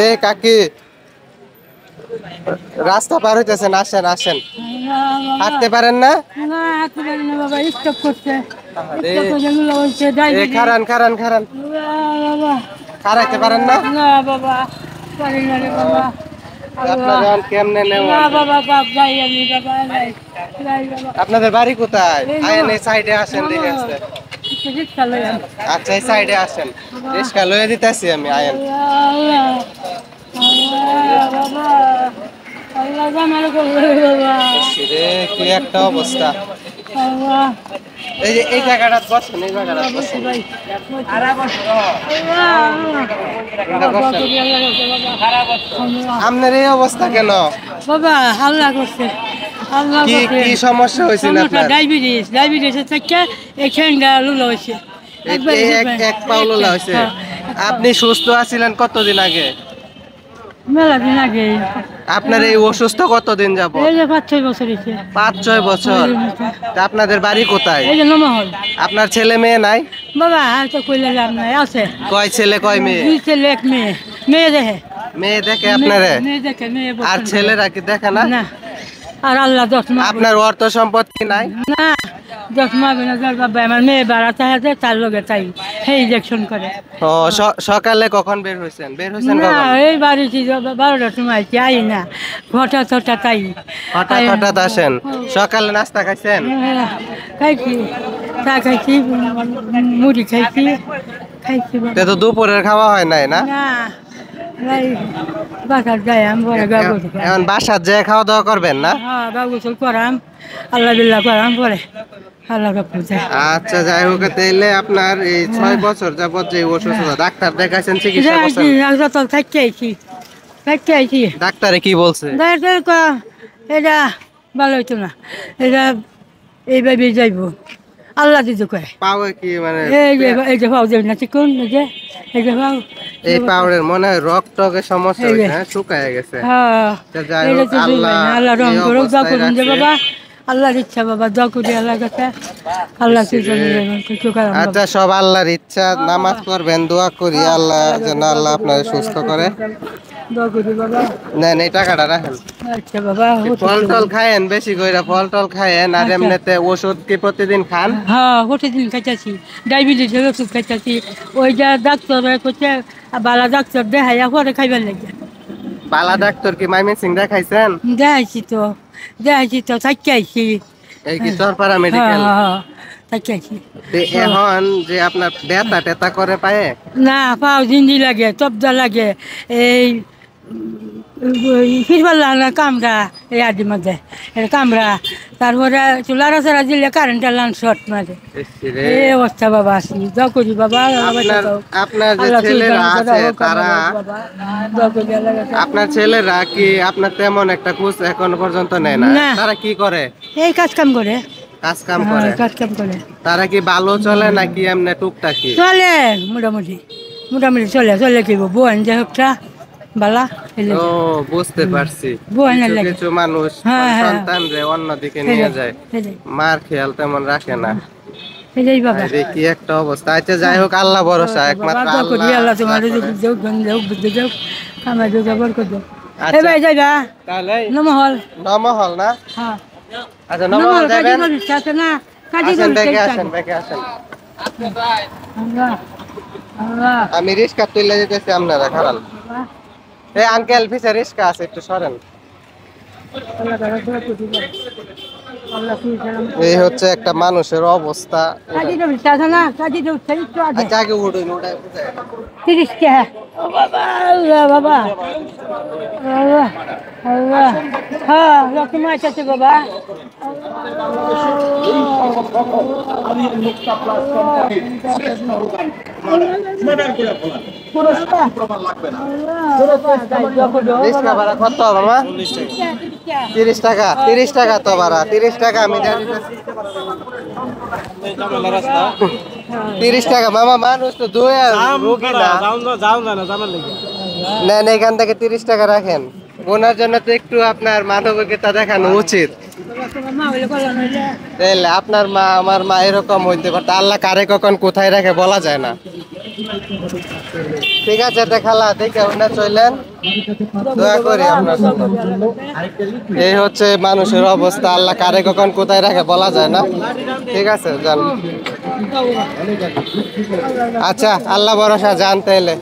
এ কাকি রাস্তা পার হইতেছেন, আসেন আসেন। হাঁটতে পারেন না? না হাঁটতে পারি না বাবা, স্টপ করছে। খারান খারান খারান, খারাইতে পারেন না? না বাবা পারি না রে বাবা। আপনার কেমনে নেওয়া? না বাবা বাপ যাই আমি বাবা যাই বাবা। আপনাদের বাড়ি কোথায়? আয়েন এই সাইডে আসেন, দেখে আসতে। আচ্ছা এই সাইডে আসেন, রিস্কা লয়ে দিতেছি আমি, আয়েন। কি একটা অবস্থা। এই যে এই জায়গাটা বসেন, এই জায়গাটা বসেন। আপনার এই অবস্থা কেন বাবা? হাল্লা করছে। কি কি সমস্যা হয়েছিল আপনার? ডায়াবেটিস থেকে এখানটা লুলো হয়েছে। এক পাউলোলা হয়েছে। আপনি সুস্থ আছিলেন কতদিন আগে? মেলা দিন আগে। আপনার এই অসুস্থ কতদিন যাবো? 5-6 বছর হয়েছে। 5-6 বছর। আপনাদের বাড়ি কোথায়? এই যে নমহল। আপনার ছেলে মেয়ে নাই? বাবা আর তো কইলে লাভ নাই, আছে। কয় ছেলে কয় মেয়ে? 2 ছেলে 1 মেয়ে। মেয়ে দেখে। মেয়ে দেখে আপনারে? মেয়ে দেখে, মেয়ে। আর ছেলেরা কি দেখে না? না। আর আল্লাহ 10 মাস। আপনার অর্থ সম্পত্তি নাই? না 10 মাস না বাবা, আমার মেয়ে বাড়াতে আছে তার লগে তাই সেই ইনজেকশন করে। ও সকালে কখন বের হইছেন? না এই বাড়ি 12টার সময় আই না, হঠাৎ তাই। হঠাৎ আসেন। সকালে নাস্তা খাইছেন? খাইছি, চা খাইছি, মুড়ি খাইছি। তো দুপুরের খাওয়া হয় নাই না? না বাসার যাই আমি পরে গাবো। এখন বাসার যে খাওয়া দাওয়া করবেন না? হ্যাঁ গাবো করাম, আল্লাহ বিল্লাহ করাম পরে আল্লাহকে পূজা। আচ্ছা যাই হোক, তাইলে আপনার এই 6 বছর যাবত যে অসুস্থতা, ডাক্তার দেখাইছেন, চিকিৎসা করছেন? থাকতে আইছি। ডাক্তারে কি বলছে? এটা ভালো হইতো না, এটা এইভাবে যাইব, আল্লাহ দিতে কয়। পাওয়ে কি মানে এই যে পাও যাবে না চিকুন, এই যে পাও, এই পাওড়ের মনে হয় রক্তের সমস্যা হয়েছে, হ্যাঁ শুকায় গেছে। হ্যাঁ যাই হোক, আল্লাহ রং করুক, দোয়া করুন যে বাবা, আল্লাহর ইচ্ছা বাবা, দোয়া করি আল্লাহর কাছে, আল্লাহ আচ্ছা সব আল্লাহর ইচ্ছা, নামাজ পড়বেন, দোয়া করি আল্লাহ যেন আল্লাহ আপনার সুস্থ করে। নেন এই টাকাটা রাখেন। আচ্ছা বাবা, ফল টল খায়েন, বেশি করে ফল টল খায়েন। আর এমনিতে ওষুধ কি প্রতিদিন খান? হ্যাঁ প্রতিদিন খাইতেছি, ডায়াবেটিসের ওষুধ খাইতেছি। ওই যে ডাক্তার করছে, বালা ডাক্তার দেখাইয়া পরে খাইবার লাগে। বালা ডাক্তার কি মাইমেন দেখাইছেন? দেখাইছি তো থাকি আইছি। এই কি চরপাড়া মেডিকেল? থাকি আইছি। এখন যে আপনার ব্যথা টেতা করে পায়ে? না পাও জিন্দি লাগে, তবদা লাগে, এই ফিরবার না কামড়া, এই আদির মধ্যে কামড়া, তারপরে চুলারা সারা দিলে কারেন্টের লাইন শর্ট মারে। এই অবস্থা বাবা, আছি দোয়া করি বাবা। আপনার যে ছেলেরা আছে তারা, আপনার ছেলেরা কি আপনার তেমন একটা খোঁজ এখন পর্যন্ত নেয় না? তারা কি করে? এই কাজ কাম করে। তারা কি ভালো চলে নাকি এমনি টুকটাকি চলে? মোটামুটি চলে কি বোন যে একটা বালা। ও বুঝতে পারছি, কিছু মানুষ সন্তান রে অন্যদিকে নিয়ে যায়, মার খেয়াল তেমন রাখে না। কি একটা অবস্থা। আচ্ছা যাই হোক, আল্লাহ ভরসা, একমাত্র আল্লাহ তোমার নমহল না? আচ্ছা নমহল যাবেন? আমি রিস্কা তুলে যেতেছি, আপনারা খারাপ। এই আঙ্কেল পিছে রিস্কা আছে, একটু সরেন। এই হচ্ছে একটা মানুষের অবস্থা। আগে উঠুন, বাবা হ্যাঁ রকম আছে বাবা। কত মামা? 30 টাকা। 30 টাকা তো ভাড়া, 30 টাকা আমি 30 টাকা মামা। মানুষ তো নেন, এখান থেকে 30 টাকা রাখেন। ওনার জন্য তো একটু আপনার মানবিকতা দেখানো উচিত। আপনার মা আমার মা এরকম হইতে পারত, আল্লাহ কারে কখন কোথায় রাখে বলা যায় না। ঠিক আছে খালা দেখে ওনা চলেন, দোয়া করি আপনার জন্য। এই হচ্ছে মানুষের অবস্থা, আল্লাহ কারে কখন কোথায় রাখে বলা যায় না। ঠিক আছে যান, আচ্ছা আল্লাহ ভরসা, যান তাইলে।